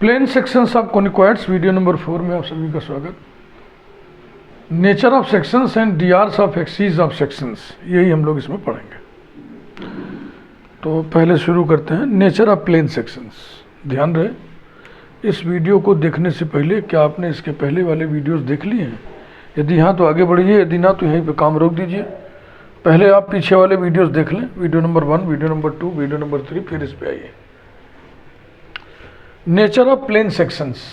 Plane sections of conicoids video number 4 में आप सभी का स्वागत। Nature of sections and DRs of axes of sections, यही हम लोग इसमें पढ़ेंगे। तो पहले शुरू करते हैं नेचर ऑफ प्लेन सेक्शंस। ध्यान रहे, इस वीडियो को देखने से पहले क्या आपने इसके पहले वाले वीडियोस देख लिए हैं? यदि हाँ तो आगे बढ़िए, यदि ना तो यहीं पे काम रोक दीजिए। पहले आप पीछे वाले वीडियोस देख लें, video number 1, video number 2, video number 3, फिर इस पे आइए। Nature of plane sections.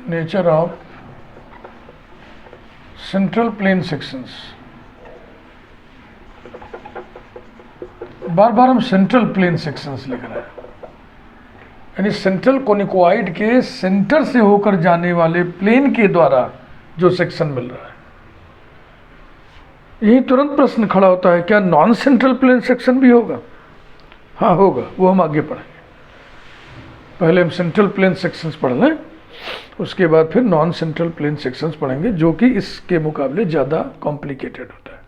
Nature of central plane sections. बार बार हम सेंट्रल प्लेन सेक्शंस लिख रहे हैं, यानी सेंट्रल कोनिकॉइड के सेंटर से होकर जाने वाले प्लेन के द्वारा जो सेक्शन मिल रहा है। यही तुरंत प्रश्न खड़ा होता है, क्या नॉन सेंट्रल प्लेन सेक्शन भी होगा? हाँ होगा, वो हम आगे पढ़ेंगे। पहले हम सेंट्रल प्लेन सेक्शंस पढ़ लें, उसके बाद फिर नॉन सेंट्रल प्लेन सेक्शंस पढ़ेंगे, जो कि इसके मुकाबले ज़्यादा कॉम्प्लिकेटेड होता है।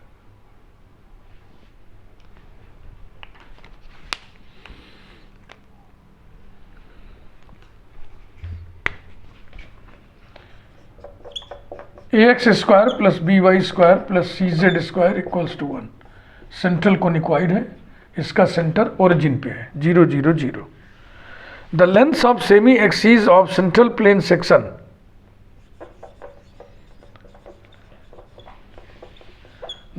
ax square plus by square plus cz square equals to 1 central conicoid है। इसका सेंटर ओरिजिन पे है 0 0 0। The length of semi axes of central plane section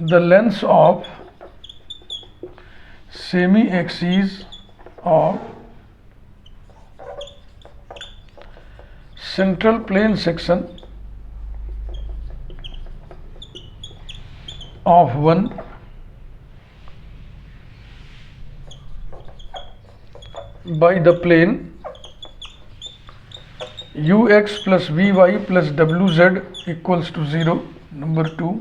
the length of semi axes of central plane section of 1 by the plane ux plus vy plus wz equals to 0। Number 2,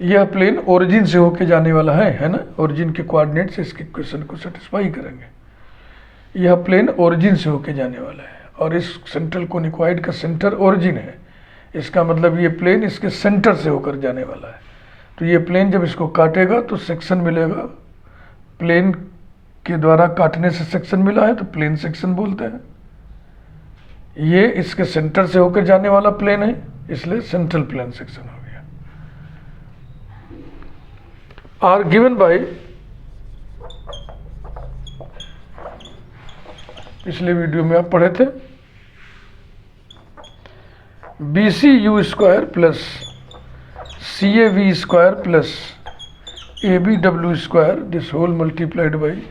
यह plane origin से होके जाने वाला है ना। Origin के coordinate से इसके क्वेश्चन को सेटिस्फाई करेंगे। यह प्लेन ओरिजिन से होके जाने वाला है और इस सेंट्रल कोनिकॉइड का सेंटर ओरिजिन है। इसका मतलब ये प्लेन इसके सेंटर से होकर जाने वाला है। तो ये प्लेन जब इसको काटेगा तो सेक्शन मिलेगा। प्लेन के द्वारा काटने से सेक्शन मिला है तो प्लेन सेक्शन बोलते हैं। ये इसके सेंटर से होकर जाने वाला प्लेन है, इसलिए सेंट्रल प्लेन सेक्शन हो गया। आर गिवन बाय, पिछले वीडियो में आप पढ़े थे, BC U square plus CAV square plus ABW square this whole multiplied by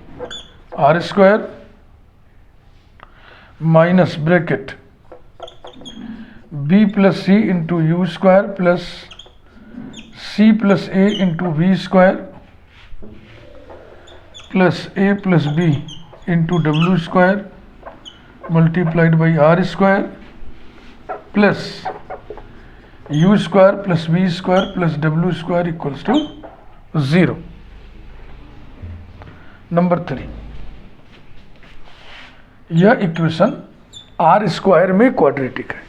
R square minus bracket B plus C into U square plus C plus A into V square plus A plus B into W square multiplied by R square plus u square plus v square plus w square equals to 0। Number 3, यह equation r square में quadratic है।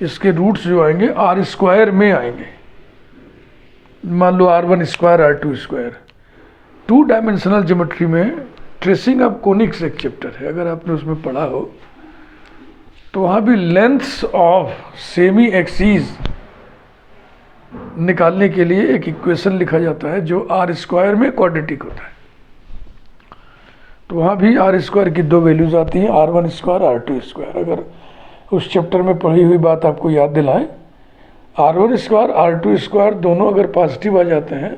इसके roots जो आएंगे r square में आएंगे। मान लो r1 square r2 square. 2 dimensional geometry में ट्रेसिंग ऑफ कोनिक्स एक चैप्टर है, अगर आपने उसमें पढ़ा हो तो वहाँ भी लेंथ्स ऑफ सेमी एक्सीज निकालने के लिए एक इक्वेशन लिखा जाता है जो आर स्क्वायर में क्वाड्रेटिक होता है। तो वहाँ भी आर स्क्वायर की 2 वैल्यूज आती हैं, r1 स्क्वायर r2 स्क्वायर। अगर उस चैप्टर में पढ़ी हुई बात आपको याद दिलाएं, r1 स्क्वायर r2 स्क्वायर दोनों अगर पॉजिटिव आ जाते हैं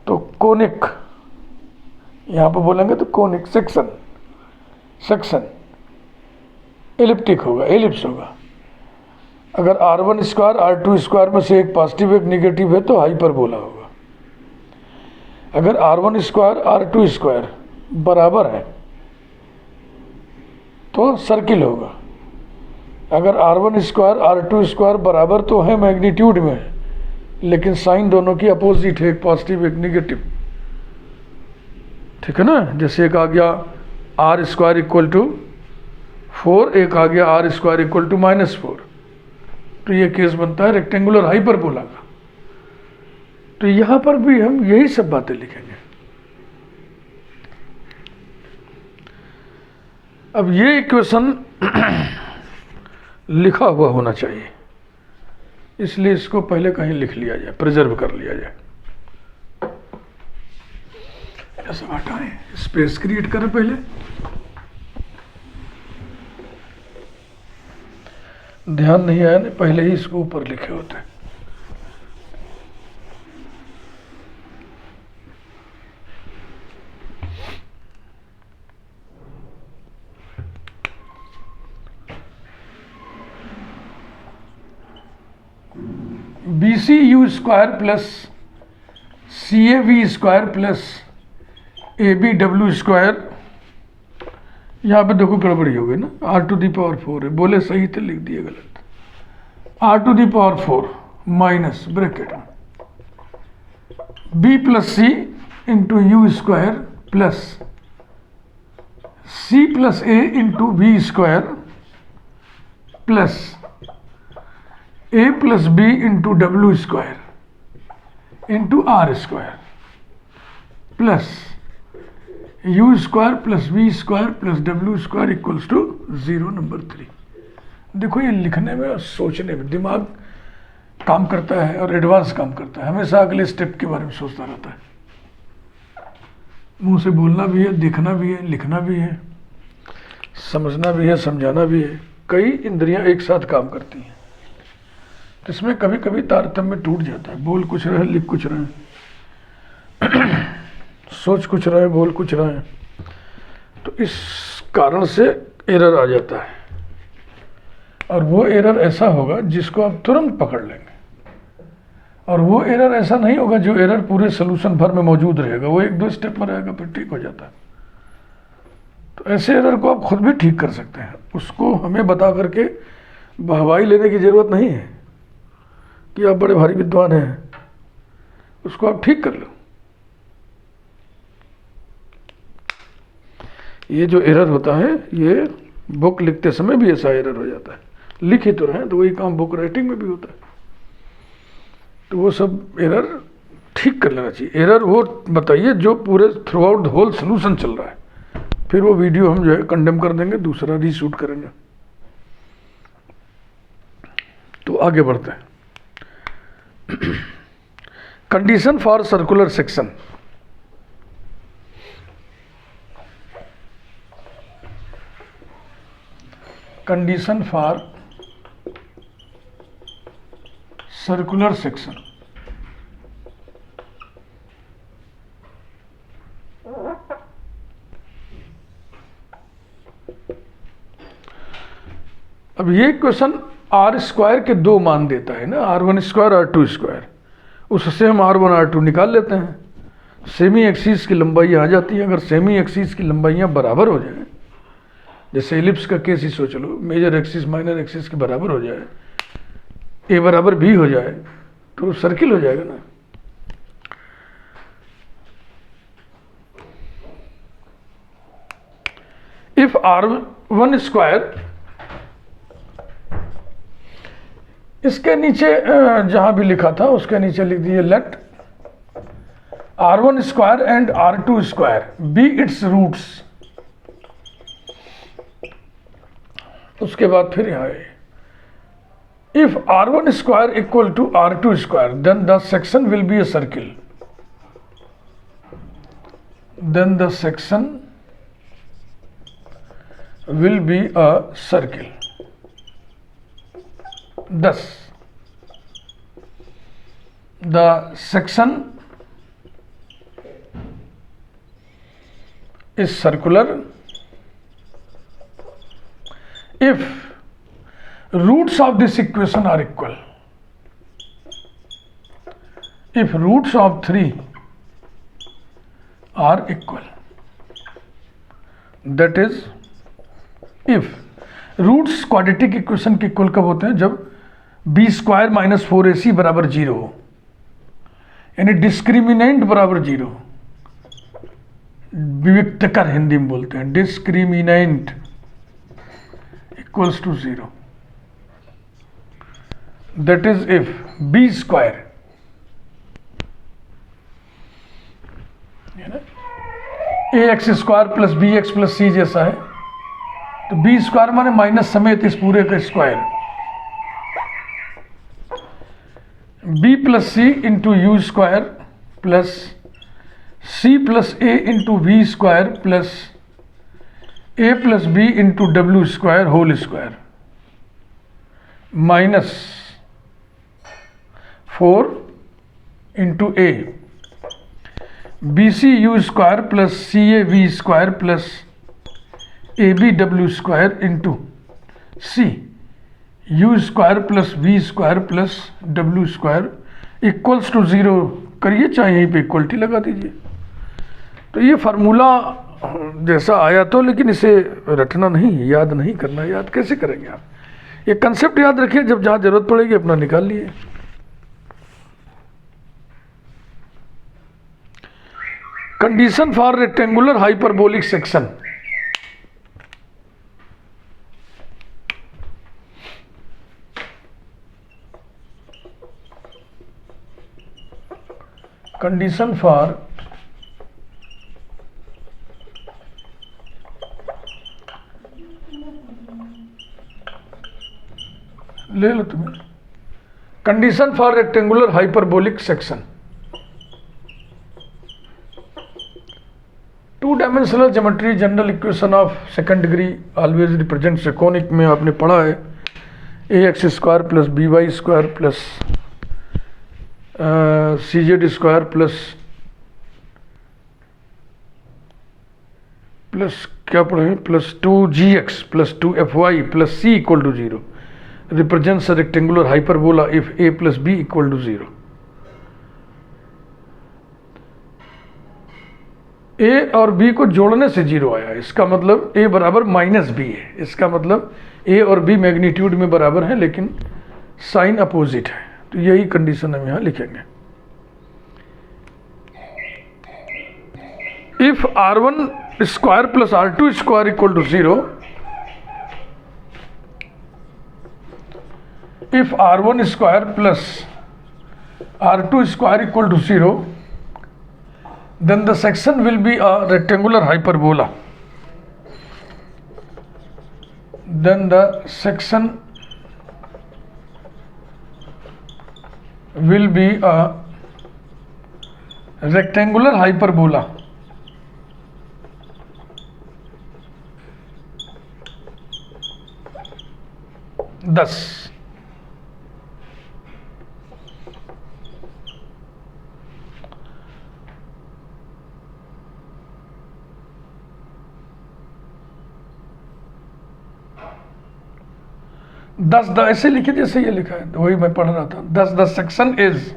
तो कोनिक, यहाँ पर बोलेंगे तो कोनिक सेक्शन एलिप्टिक होगा, एलिप्स होगा। अगर r1 स्क्वायर r2 स्क्वायर में से एक पॉजिटिव एक निगेटिव है तो हाइपरबोला होगा। अगर r1 स्क्वायर r2 स्क्वायर बराबर है तो सर्किल होगा। अगर r1 स्क्वायर r2 स्क्वायर बराबर तो है मैग्नीट्यूड में, लेकिन साइन दोनों की अपोजिट है, एक पॉजिटिव एक निगेटिव। ठीक है ना। जैसे एक आ गया r स्क्वायर इक्वल टू 4, एक आ गया r स्क्वायर इक्वल टू -4। तो ये केस बनता है रेक्टेंगुलर हाइपरबोला का। तो यहां पर भी हम यही सब बातें लिखेंगे। अब ये इक्वेशन लिखा हुआ होना चाहिए, इसलिए इसको पहले कहीं लिख लिया जाए, प्रिजर्व कर लिया जाए। ऐसा हटाएं, स्पेस क्रिएट करें पहले। ध्यान नहीं आया ना, पहले ही इसको ऊपर लिखे होते हैं। BCU square plus CAV square plus ABW square, यहाँ पे देखो गड़बड़ी हो गई ना, r⁴ है, बोले सही थे लिख दिए गलत। r⁴ माइनस ब्रैकेट में B plus C into U square plus C plus A into V square plus A plus B into W square into R square plus U square plus V square plus W square equals to 0 number 3। देखो ये लिखने में और सोचने में दिमाग काम करता है और एडवांस काम करता है, हमेशा अगले स्टेप के बारे में सोचता रहता है। मुंह से बोलना भी है, देखना भी है, लिखना भी है, समझना भी है, समझाना भी है, कई इंद्रियां एक साथ काम करती हैं। तो इसमें कभी कभी तारतम्य टूट जाता है, बोल कुछ रहे लिख कुछ रहे, सोच कुछ रहे बोल कुछ रहे, तो इस कारण से एरर आ जाता है। और वो एरर ऐसा होगा जिसको आप तुरंत पकड़ लेंगे, और वो एरर ऐसा नहीं होगा जो एरर पूरे सोल्यूशन भर में मौजूद रहेगा, वो एक दो स्टेप में रहेगा फिर ठीक हो जाता है। तो ऐसे एरर को आप खुद भी ठीक कर सकते हैं, उसको हमें बता करके वाहवाही लेने की जरूरत नहीं है कि आप बड़े भारी विद्वान हैं, उसको आप ठीक कर लो। ये जो एरर होता है ये बुक लिखते समय भी ऐसा एरर हो जाता है, लिख ही तो रहे हैं, तो वही काम बुक राइटिंग में भी होता है। तो वो सब एरर ठीक कर लेना चाहिए। एरर वो बताइए जो पूरे throughout the whole solution चल रहा है, फिर वो वीडियो हम जो है कंडेम कर देंगे, दूसरा रीशूट करेंगे। तो आगे बढ़ते हैं। Condition for circular section. Condition for circular section. अब ये क्वेश्चन आर स्क्वायर के दो मान देता है ना, R1 स्क्वायर R2 स्क्वायर, उससे हम R1 R2 निकाल लेते हैं। सेमी एक्सिस की लंबाई आ जाती है। अगर सेमी एक्सिस की लंबाइयाँ बराबर हो जाए, जैसे एलिप्स का केस ही सोच लो, मेजर एक्सिस माइनर एक्सिस के बराबर हो जाए, ए बराबर बी हो जाए, तो सर्किल हो जाएगा ना। इफ R1 स्क्वायर, इसके नीचे जहां भी लिखा था उसके नीचे लिख दिए let R1 square and R2 square be its roots. उसके बाद फिर यहां if R1 square equal to R2 square then the section will be a circle. Then the section will be a circle. 10 the section is circular if roots of this equation are equal. If roots of 3 are equal, that is if roots quadratic equation के equal कब होते हैं? जब B square minus 4ac बराबर 0 हो, यानी discriminant बराबर 0। विविक्तकर हिंदी में बोलते हैं, discriminant equals to 0। That is if b square a x square plus b x plus c जैसा है, तो बी स्क्वायर माने माइनस समेत इस पूरे का square, B plus C into you square plus C plus A into we square plus A plus B into W square whole square minus 4 into A B C you square plus C A V square plus A B W square into C you square plus we square plus W square equals to 0 करिए, चाहे यहीं पे equality लगा दीजिए। तो ये formula जैसा आया तो, लेकिन इसे रटना नहीं, याद नहीं करना। याद कैसे करेंगे आप? ये कंसेप्ट याद रखिए, जब जहाँ जरूरत पड़ेगी अपना निकाल लिए। Condition for rectangular hyperbolic section. Condition for ले लो तुम्हें, condition for rectangular hyperbolic section. Two dimensional geometry general equation of second degree always represents conic में आपने पढ़ा है a x square plus b Y square plus c z square plus क्या पढ़े plus 2gx plus 2fy plus c equal to 0 represents a rectangular hyperbola if a plus b equal to 0। a और b को जोड़ने से 0 आया, इसका मतलब a बराबर माइनस बी है। इसका मतलब a और b मैग्नीट्यूड में बराबर है लेकिन साइन अपोजिट है। तो यही कंडीशन हम यहाँ लिखेंगे। If r1 square plus r2 square equal to 0, if r1 square plus r2 square equal to 0, then the section will be a rectangular hyperbola. Then the section will be a rectangular hyperbola. Thus, ऐसे लिखे जैसे ये लिखा है, वही मैं पढ़ रहा था। Thus the section is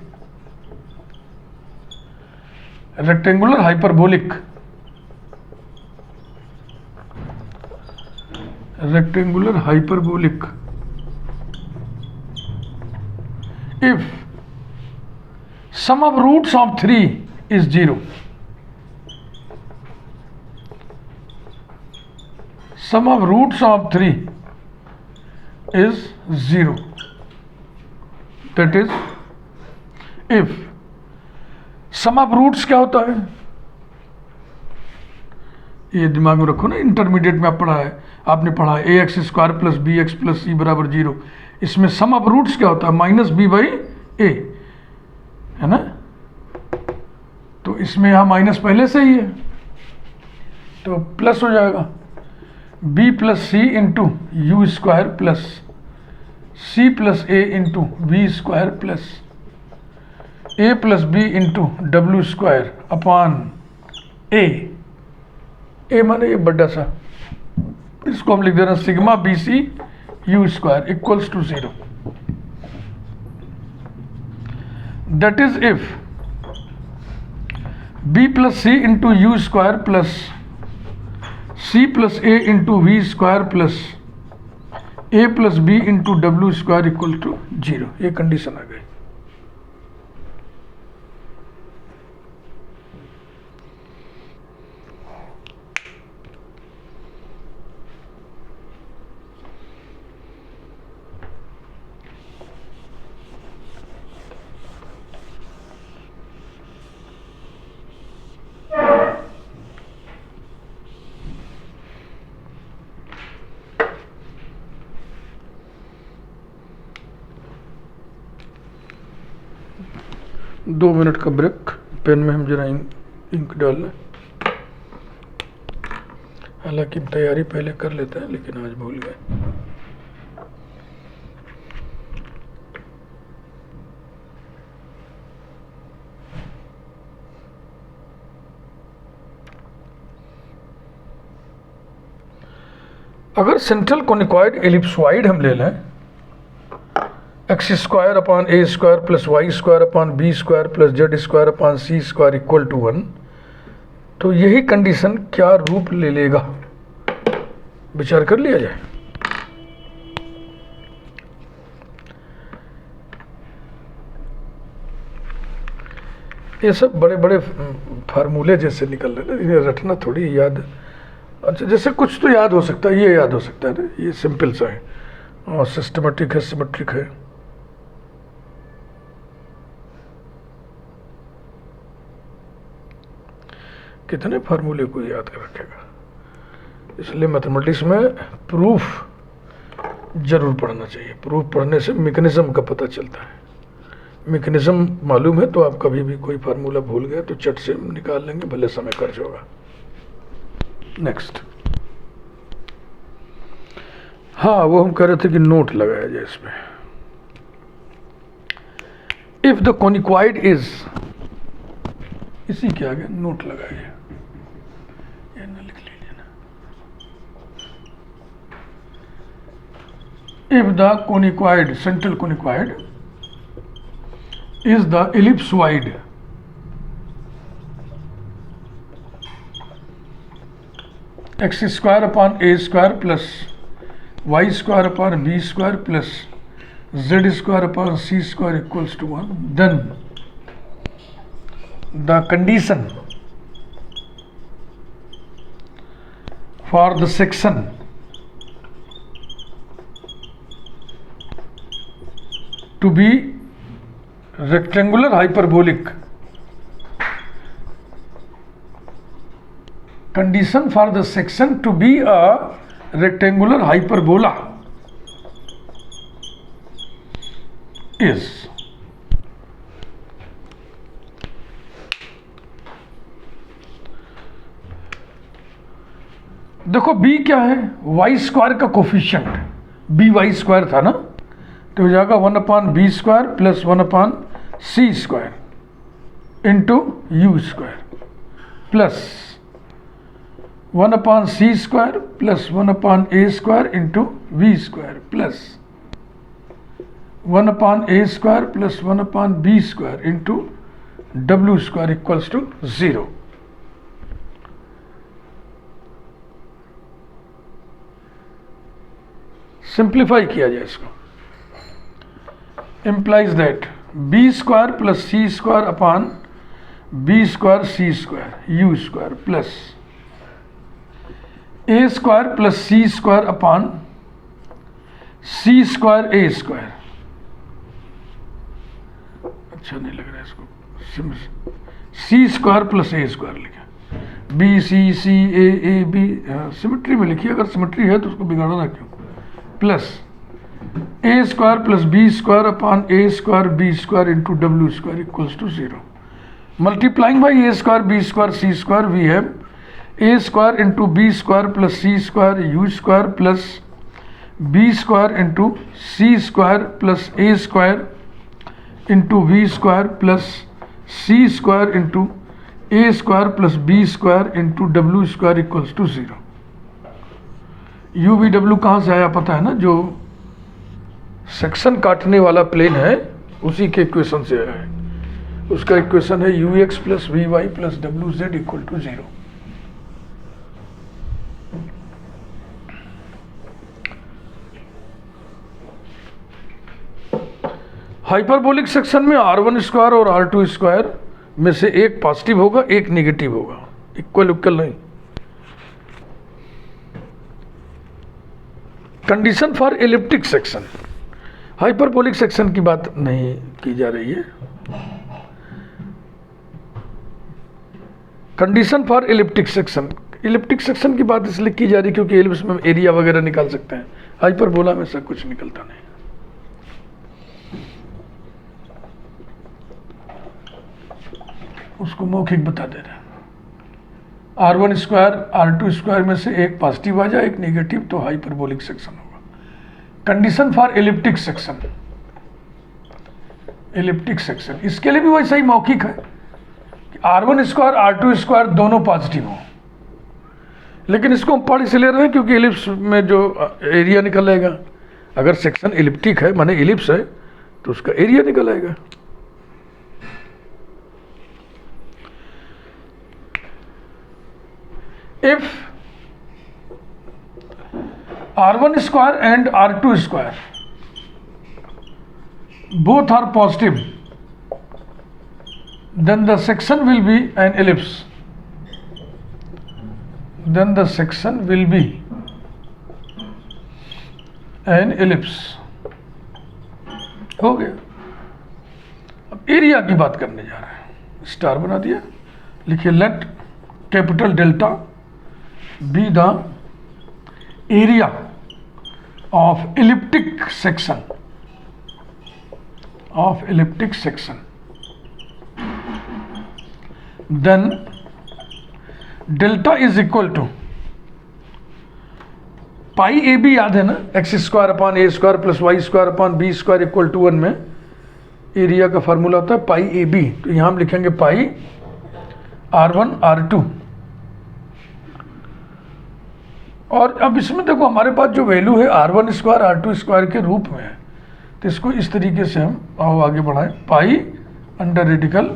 rectangular hyperbolic, rectangular hyperbolic if sum of roots of 3 is 0, sum of roots of 3 is 0, that is if sum of roots क्या होता है, ये दिमाग में रखो ना, इंटरमीडिएट में आप पढ़ा है, आपने पढ़ा है a x square plus b x plus c बराबर 0। इसमें सम ऑफ रूट्स क्या होता है, माइनस बी बाई ए, है ना। तो इसमें यहाँ माइनस पहले से ही है तो प्लस हो जाएगा, b plus C into you square plus C plus A into we square plus A plus B into W square upon a माने ये बड़ा सा, इसको हम लिख दे रहे हैं sigma B C you square equals to 0। That is if b plus C into you square plus C plus A into we square plus A plus B into W square equal to 0। ये condition आ गई। 2 minute का break, pen में हम जरा ink डाल लें। हालांकि तैयारी पहले कर लेते हैं, लेकिन आज भूल गए। अगर सेंट्रल कोनिकॉइड एलिप्सॉइड हम ले लें, X square upon A square plus Y square upon B square plus Z square upon C square equal to 1, तो यही कंडीशन क्या रूप ले लेगा, विचार कर लिया जाए। ये सब बड़े बड़े फार्मूले जैसे निकल रहे हैं, इन्हें रटना थोड़ी याद। अच्छा, जैसे कुछ तो याद हो सकता है, ये याद हो सकता है ना, ये सिंपल सा है और सिस्टमेटिक है, सिमेट्रिक है। कितने फार्मूले को याद कर रखेगा, इसलिए मैथमेटिक्स में प्रूफ जरूर पढ़ना चाहिए। प्रूफ पढ़ने से मैकेनिज्म का पता चलता है। मैकेनिज्म मालूम है तो आप कभी भी कोई फार्मूला भूल गए तो चट से निकाल लेंगे, भले समय खर्च होगा। नेक्स्ट, हाँ वो हम कह रहे थे कि नोट लगाया जाए इसमें। इफ द कोनिकॉइड इज, इसी के आगे नोट लगाइए, ये ना लिख लीजिए ना। If the conicoid, central conicoid is the ellipsoid x square upon A square plus Y square upon B square plus Z square upon C square equals to 1, then the condition for the section to be rectangular hyperbolic, condition for the section to be a rectangular hyperbola is देखो b क्या है, Y square का coefficient, B Y square था ना, तो हो जाएगा 1 upon B square plus 1 upon C square into you square plus 1 upon C square plus 1 upon A square into we square plus 1 upon A square plus 1 upon B square into W square equals to 0। Simplify किया जाए इसको, implies that b square plus c square upon b square c square u square plus a square plus c square upon c square a square। अच्छा नहीं लग रहा है इसको, c square plus a square लिखा, b c c a b, symmetry में लिखिए, अगर सिमेट्री है तो उसको बिगाड़ना क्यों, plus a square plus B square upon A square B square into W square equals to 0। Multiplying by A square B square C square we have A square into B square plus C square U square plus B square into C square plus A square into we square plus C square into A square plus B square into W square equals to 0। U V W कहाँ से आया पता है ना, जो section काटने वाला plane है उसी के इक्वेशन से आया है। उसका इक्वेशन है U X plus we Y plus W Z equal to 0। Hyperbolic section में r1 स्क्वायर और r2 स्क्वायर में से एक पॉजिटिव होगा, एक नेगेटिव होगा, इक्वल इक्वल नहीं। Condition for elliptic section, hyperbolic section की बात नहीं की जा रही है। Condition for elliptic section, elliptic section की बात इसलिए की जा रही क्योंकि एलिप्स में एरिया वगैरह निकाल सकते हैं, हाइपरबोला में सब कुछ निकलता नहीं। उसको मौखिक बता दे रहे हैं। R1 स्क्वायर R2 स्क्वायर में से एक पॉजिटिव आ जाए, एक नेगेटिव, तो हाइपरबोलिक सेक्शन होगा। Condition for elliptic section, elliptic section इसके लिए भी वैसा ही मौखिक है कि R1 स्क्वायर R2 स्क्वायर दोनों पॉजिटिव हो, लेकिन इसको हम पढ़ इसलिए रहे हैं क्योंकि एलिप्स में जो एरिया निकल आएगा, अगर सेक्शन एलिप्टिक है माने एलिप्स है तो उसका एरिया निकल आएगा। If R1 square and R2 square both are positive, then the section will be an ellipse. Then the section will be an ellipse. हो गया। अब एरिया की बात करने जा रहे हैं, स्टार बना दिया, लिखिए let capital delta be the area of elliptic section, then delta is equal to pi A B, याद है ना, X square upon A square plus Y square upon B square equal to 1 में area का formula होता है पाई A B. तो यहां हम लिखेंगे पाई R1 R2। और अब इसमें देखो हमारे पास जो वैल्यू है R1 स्क्वायर R2 स्क्वायर के रूप में है, तो इसको इस तरीके से हम आओ आगे बढ़ाएं, pi under radical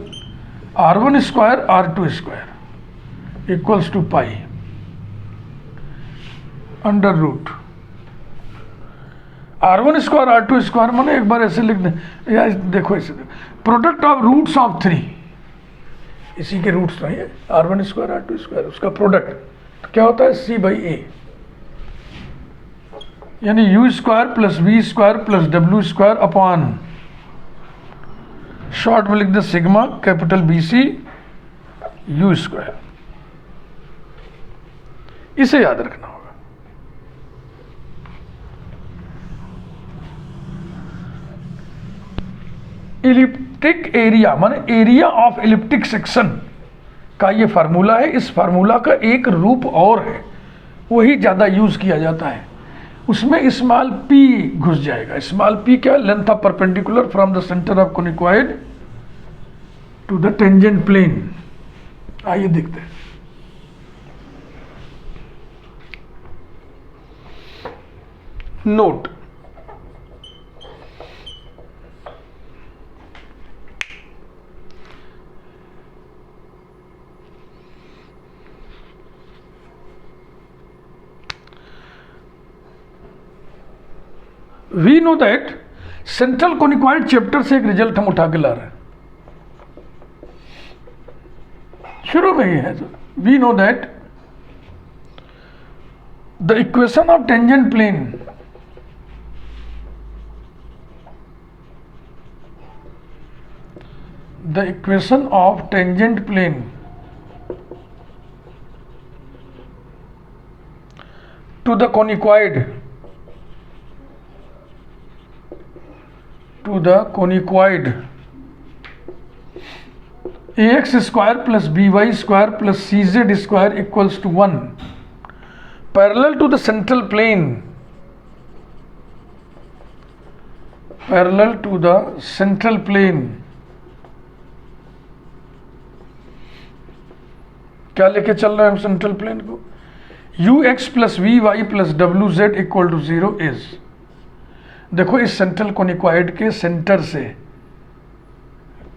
R1 square R2 square equals to pi under root R1 square R2 square, माने एक बार ऐसे लिख दें, या देखो ऐसे प्रोडक्ट ऑफ रूट्स ऑफ 3, इसी के रूट्स तो है R1 स्क्वायर R2 स्क्वायर, उसका प्रोडक्ट क्या होता है C बाई ए, यानी u square plus we square plus W square upon, short में लिख दे sigma capital b C you square. इसे याद रखना होगा। इलिप्टिक एरिया माने एरिया ऑफ इलिप्टिक सेक्शन का ये फार्मूला है। इस फार्मूला का एक रूप और है, वही ज़्यादा यूज किया जाता है, उसमें स्मॉल पी घुस जाएगा। स्मॉल पी क्या? Length of perpendicular from the centre of conicoid to the tangent plane. आइए देखते हैं। Note, we know that central conicoid chapter से एक रिजल्ट हम उठा के ला रहे हैं, शुरू में ही है। We know that the equation of tangent plane to the conicoid ax square plus by square plus cz square equals to 1 parallel to the central plane, क्या लेके चल रहे हैं हम सेंट्रल प्लेन को? ux plus we Y plus W Z equal to 0 is, देखो इस central conicoid के सेंटर से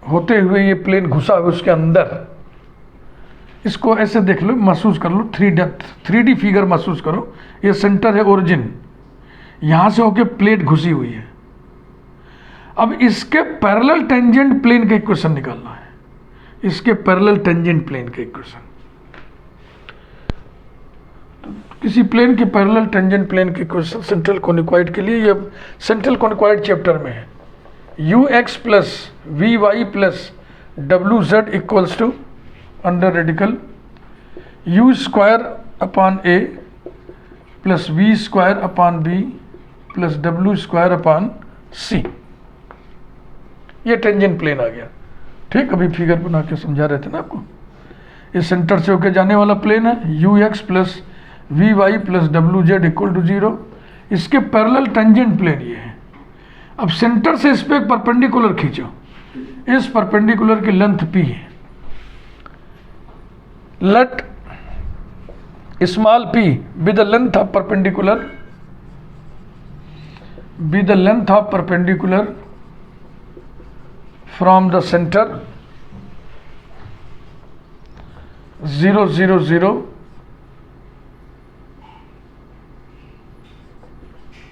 होते हुए ये प्लेन घुसा हुआ उसके अंदर, इसको ऐसे देख लो, महसूस कर लो, 3D फिगर महसूस करो। ये सेंटर है ओरिजिन, यहां से होके प्लेट घुसी हुई है। अब इसके पैरेलल टेंजेंट प्लेन का इक्वेशन निकालना है, इसके पैरेलल टेंजेंट प्लेन का इक्वेशन। किसी प्लेन के पैरेलल टेंजेंट प्लेन के इक्वेशन सेंट्रल कोनिक्वाइड के लिए, ये सेंट्रल कोनिक्वाइड चैप्टर में है। U X plus we Y plus W Z equals to under radical U square upon A plus we square upon B plus W square upon C. ये tangent plane आ गया, ठीक, अभी figure बना के समझा रहे थे ना आपको। इस सेंटर से होके जाने वाला प्लेन है U X plus we Y plus W Z equal to 0। इसके पैरेलल टेंजेंट प्लेन ये है। अब सेंटर से इस पे एक परपेंडिकुलर खींचो, इस परपेंडिकुलर की लेंथ p है। Let small p be the length of perpendicular, be the length of perpendicular from the center 0 0 0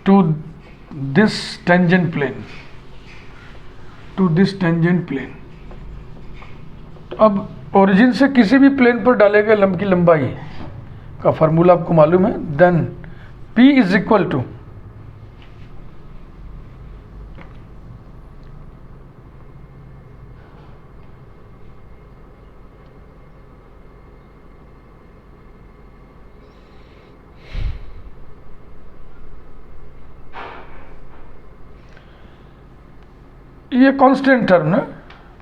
to this tangent plane, to this tangent plane। अब ओरिजिन से किसी भी प्लेन पर डाले गए लंब की लंबाई का फार्मूला आपको मालूम है। Then p is equal to ये कांस्टेंट टर्म है।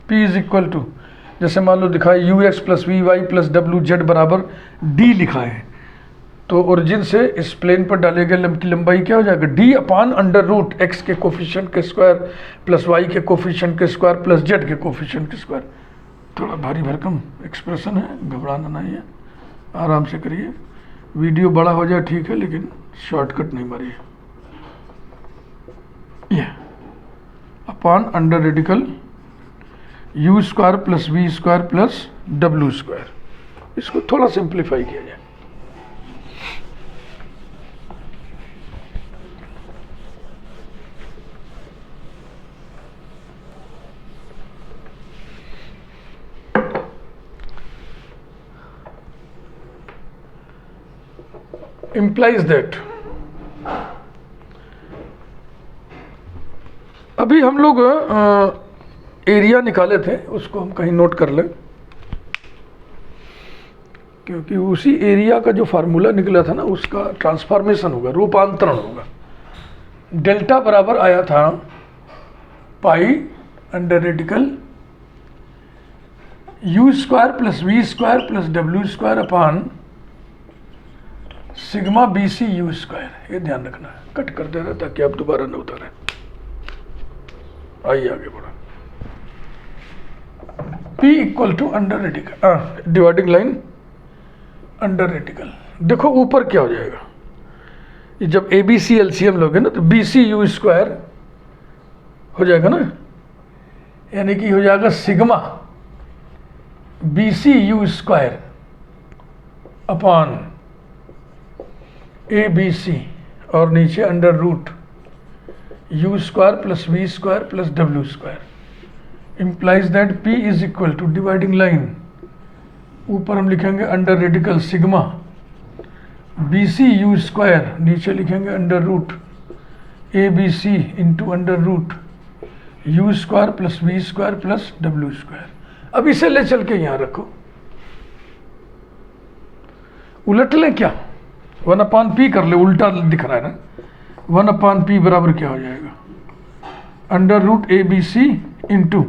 p इज इक्वल टू, जैसे मान लो दिखा है U X plus we Y plus W Z बराबर d लिखा है, तो ओरिजिन से इस प्लेन पर डाले गए लंब की लंबाई क्या हो जाएगा, d upon under root X के कोफिशिएंट के स्क्वायर प्लस वाई के कोफिशिएंट के स्क्वायर प्लस जेड के कोफिशिएंट के स्क्वायर। थोड़ा भारी भरकम एक्सप्रेशन है, घबराना नहीं है, आराम से करिए। वीडियो बड़ा हो जाए ठीक है, लेकिन शॉर्टकट नहीं मारिए। यह upon under radical U square plus we square plus W square. इसको थोड़ा सिंप्लीफाई किया जाए। implies that, अभी हम लोग एरिया निकाले थे, उसको हम कहीं नोट कर लें, क्योंकि उसी एरिया का जो फार्मूला निकला था ना, उसका ट्रांसफॉर्मेशन होगा, रूपांतरण होगा। डेल्टा बराबर आया था pi under radical U square plus we square plus W square upon sigma B C you square. ये ध्यान रखना है, कट कर दे रहा ताकि आप दोबारा न उतारें। आइए आगे बढ़ा। P equal to under radical dividing line under radical. देखो ऊपर क्या हो जाएगा, ये जब ए बी सी एलसीएम लोगे ना तो बी सी यू स्क्वायर हो जाएगा ना, यानी कि हो जाएगा sigma B C you square upon A B C और नीचे under root U square plus we square plus W square. Implies that P is equal to dividing line, ऊपर हम लिखेंगे under radical sigma B C you square, नीचे लिखेंगे under root A B C into under root U square plus we square plus W square. अब इसे ले चल के यहाँ रखो, उलट लें क्या, 1/p कर ले, उल्टा दिख रहा है ना। 1/p बराबर क्या हो जाएगा, under root A B C into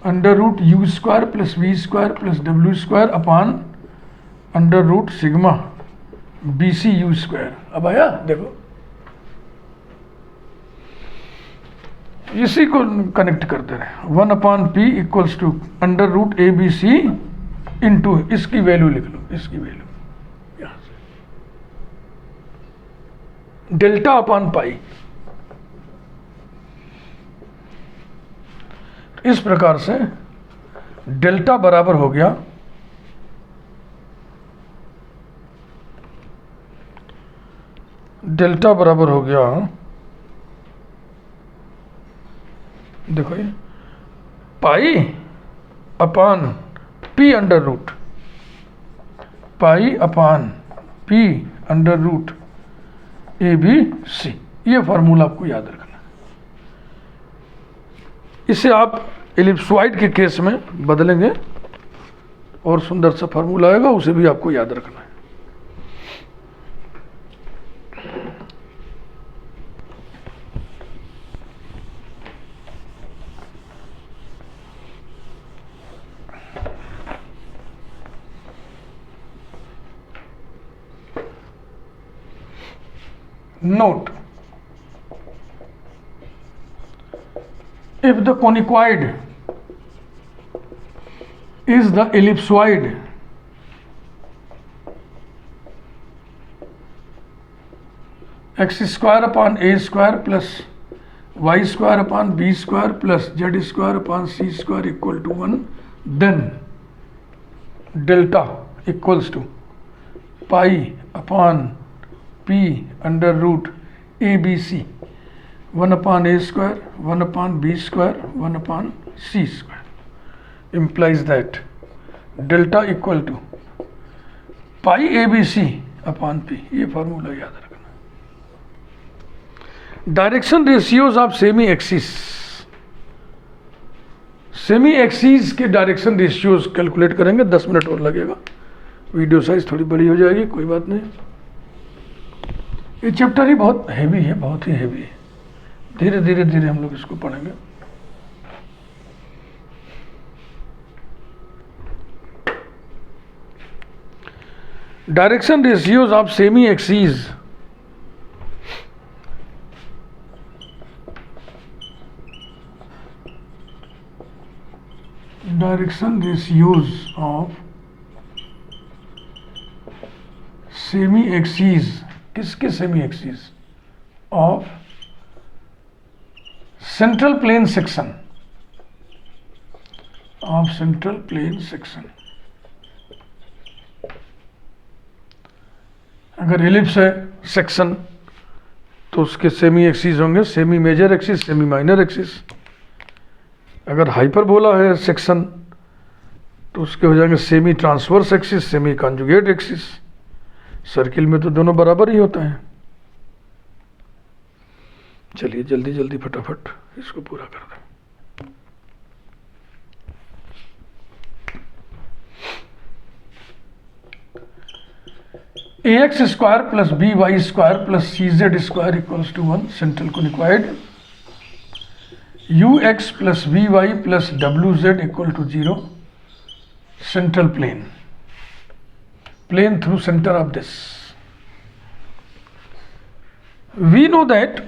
under root U square plus we square plus W square upon under root sigma B C you square. अब आया देखो, इसी को कनेक्ट करते रहे। 1/p equals to under root A B C into, इसकी value लिख लो, इसकी वैल्यू यहां से डेल्टा अपॉन पाई। इस प्रकार से डेल्टा बराबर हो गया देखो ये pi upon P under root, pi upon P under root A B C. ये फार्मूला आपको याद रखना। इसे आप एलिप्सॉइड के केस में बदलेंगे और सुंदर सा फार्मूला आएगा, उसे भी आपको याद रखना है। Note, if the conicoid is the ellipsoid x square upon a square plus y square upon b square plus z square upon c square equal to 1, then delta equals to pi upon p under root abc 1 upon a square 1 upon b square 1 upon c square, implies that delta equal to pi abc upon p. ये formula याद रखना. Direction ratios of semi axis. Semi axis के direction ratios calculate करेंगे. 10 minute और लगेगा. Video size थोड़ी बड़ी हो जाएगी, कोई बात नहीं. ये चैप्टर ही बहुत हैवी है, बहुत ही हैवी है. धीरे धीरे धीरे हम लोग इसको पढ़ेंगे. Direction ratios of semi axis. Direction ratios of semi axis. किसके semi axis? Of central plane section. Of central plane section. अगर एलिप्स है सेक्शन तो उसके सेमी एक्सिस होंगे semi major axis, semi minor axis. अगर हाइपरबोला है section तो उसके हो जाएंगे semi transverse axis, semi conjugate axis. Circle में तो दोनों बराबर ही होता है. चलिए जल्दी जल्दी फटाफट इसको पूरा कर दें. ax square plus b Y square plus c z square equals to 1. Central conicoid. ux plus we Y plus W Z equal to 0. Central plane. Plane through centre of this. we know that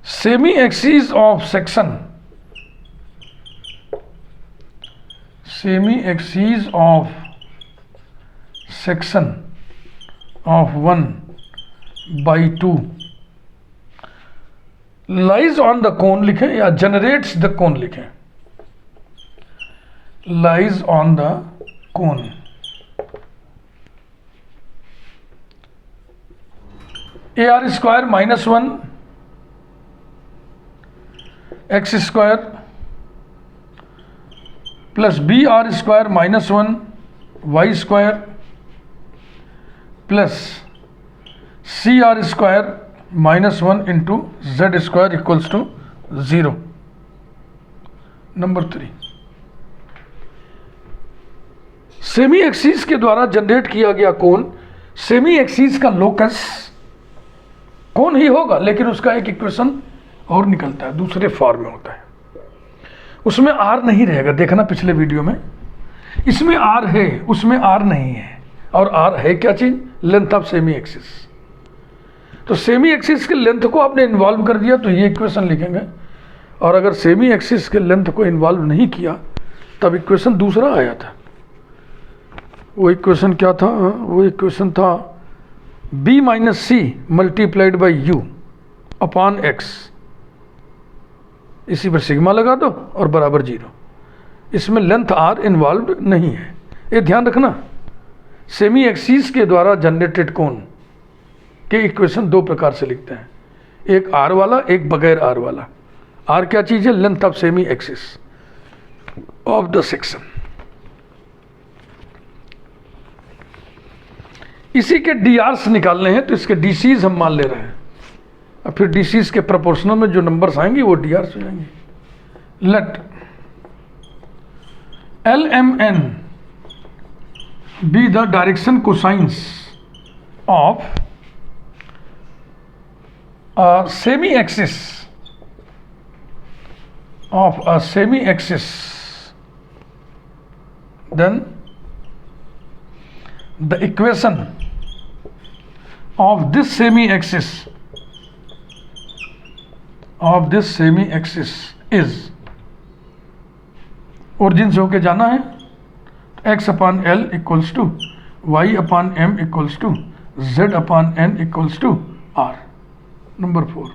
semi axis of section of 1/2 lies on the cone लिखें या generates the cone लिखें. lies on the cone. AR square minus 1 X square plus B R square minus 1 Y square plus C R square minus 1 into Z square equals to 0. Number 3, semi axis के द्वारा generate किया गया कोण. Semi axis का locus कोण ही होगा, लेकिन उसका एक इक्वेशन और निकलता है, दूसरे फॉर्म में होता है. उसमें आर नहीं रहेगा. देखना पिछले वीडियो में, इसमें आर है, उसमें आर नहीं है. और आर है क्या चीज? Length of semi axis. तो सेमी एक्सिस के लेंथ को आपने इन्वॉल्व कर दिया तो ये इक्वेशन लिखेंगे. और अगर सेमी एक्सिस के लेंथ को इन्वॉल्व नहीं किया तब इक्वेशन दूसरा आया था. वो इक्वेशन क्या था? वो इक्वेशन था b minus C multiplied by U upon X. इसी पर सिग्मा लगा दो और बराबर 0. इसमें लेंथ आर इन्वॉल्व नहीं है. ये ध्यान रखना. सेमी एक्सिस के द्वारा जनरेटेड कोण के इक्वेशन दो प्रकार से लिखते हैं, एक आर वाला, एक बगैर आर वाला. आर क्या चीज है? Length of semi axis of the section. इसी के डी आर्स निकालने हैं तो इसके डी सीज हम मान ले रहे हैं. अब फिर डी सीज के प्रोपोर्शनल में जो नंबर्स आएंगे वो डी आर्स हो जाएंगे. Let L M N be the direction cosines of semi axis then the equation of this semi-axis is, origin से होके जाना है, x upon L equals to Y upon M equals to z upon N equals to R. Number 4,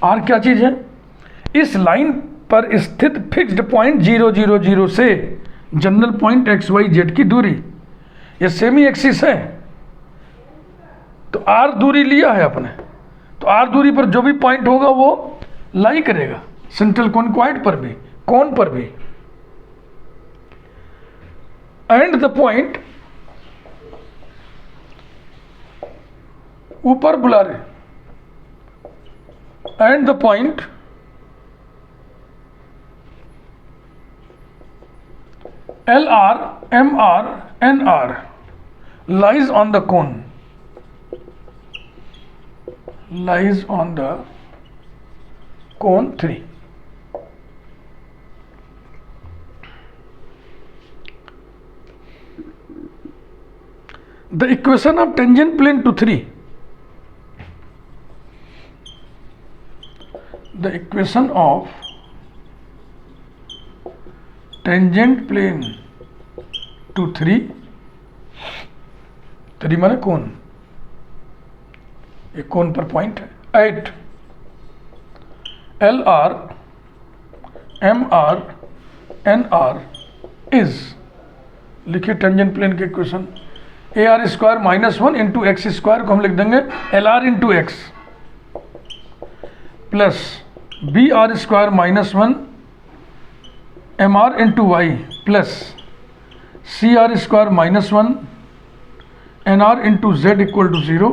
R क्या चीज है? इस line पर स्थित फिक्स्ड पॉइंट 0 0 0 से general point X Y Z की दूरी, ये सेमी एक्सिस है, तो आर दूरी लिया है अपने, तो आर दूरी पर जो भी पॉइंट होगा वो लाई करेगा सेंट्रल कॉन्क्वाइड पर भी, कोन पर भी। एंड द पॉइंट, ऊपर बुला रहे, and the point LR, MR, NR lies on the cone, lies on the cone 3. The equation of tangent plane to 3, the equation of tangent plane to 3 माने कोन, एक cone पर point है, at LR, MR, NR is, लिखिए tangent plane के equation, AR square minus 1 into X square को हम लिख देंगे LR into X plus BR square minus 1 MR into Y plus CR square minus 1 NR into Z equal to 0,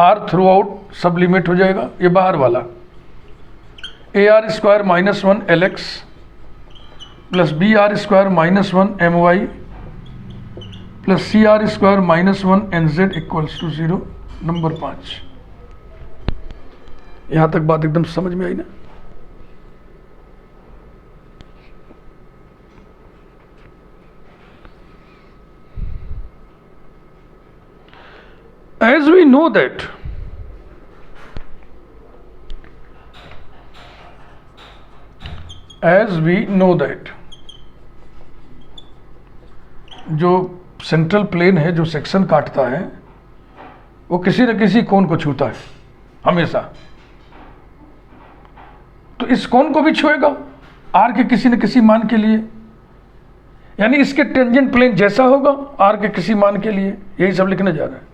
R throughout सब limit हो जाएगा, ये बाहर वाला AR square minus 1 LX plus BR square minus 1 MY plus CR square minus 1 NZ equals to 0। Number 5, यहां तक बात एकदम समझ में आई ना? As we know that जो सेंट्रल प्लेन है, जो सेक्शन काटता है, वो किसी न किसी कोण को छूता है हमेशा, तो इस कोण को भी छुएगा आर के किसी न किसी मान के लिए, यानी इसके टेंजेंट प्लेन जैसा होगा आर के किसी मान के लिए, यही सब लिखने जा रहा है।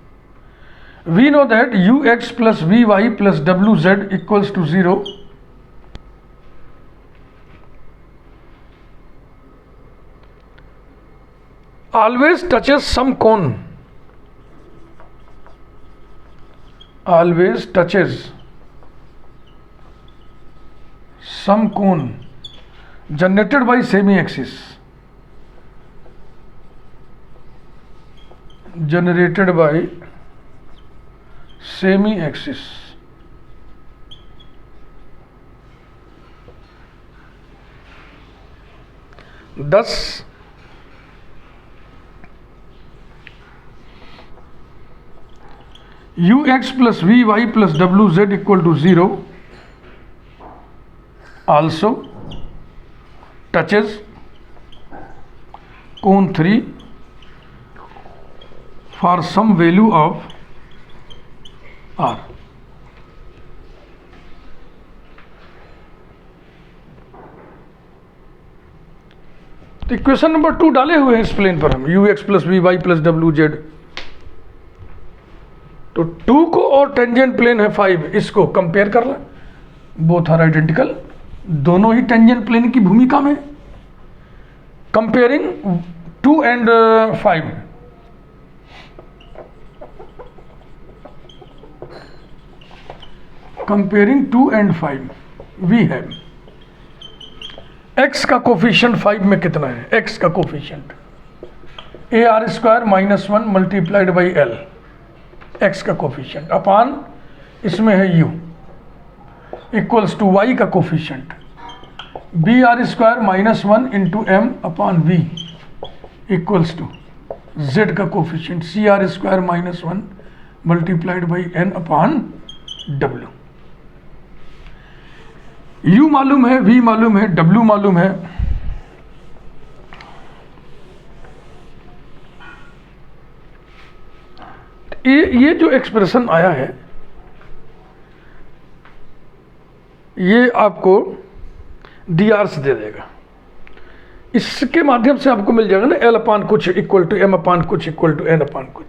We know that ux plus vy plus wz equals to 0. Always touches some cone. Always touches some cone generated by semi-axis. Generated by semi-axis. Thus, ux plus vy plus wz equal to 0 also touches cone 3 for some value of R. तो equation number 2 डाले हुए हैं इस plane पर हम, ux plus we Y plus W Z, तो 2 को और टेंजेंट प्लेन है 5, इसको कंपेयर कर लें, बोथ आर आइडेंटिकल, दोनों ही टेंजेंट प्लेन की भूमिका में, comparing 2 and 5, comparing 2 and 5 we have x का कोफिशिएंट 5 में कितना है, x का coefficient AR square minus 1 multiplied by L, x का कोफिशिएंट अपान इसमें है u इक्वल्स टू y का coefficient BR square minus 1 into m upon v equals to z का coefficient CR² minus 1 multiplied by n upon w। u मालूम है, v मालूम है, w मालूम है। ये जो एक्सप्रेशन आया है ये आपको dr दे देगा। इसके माध्यम से आपको मिल जाएगा ना L अपान कुछ इक्वल टू M अपान कुछ इक्वल टू N अपान कुछ।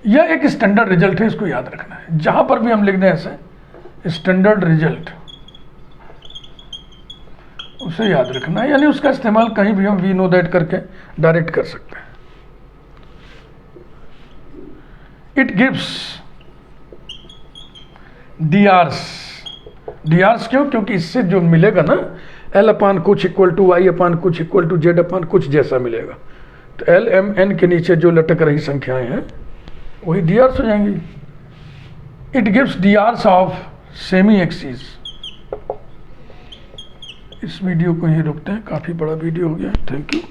यह एक स्टैंडर्ड रिजल्ट है, इसको याद रखना है। जहां पर भी हम लिख दें ऐसे स्टैंडर्ड रिजल्ट, उसे याद रखना है, यानी उसका इस्तेमाल कहीं भी हम वी नो दैट करके डायरेक्ट कर सकते हैं। इट गिव्स drs क्यों? क्योंकि इससे जो मिलेगा ना L अपान कुछ इक्वल टू Y अपान कुछ इक्वल टू Z अपान कुछ जैसा मिलेगा, तो L M N के नीचे जो लटक रही संख्याएं हैं वही drs हो जाएंगी। It gives drs of semi axis. इस वीडियो को यहीं रोकते हैं, काफ़ी बड़ा वीडियो हो गया। Thank you.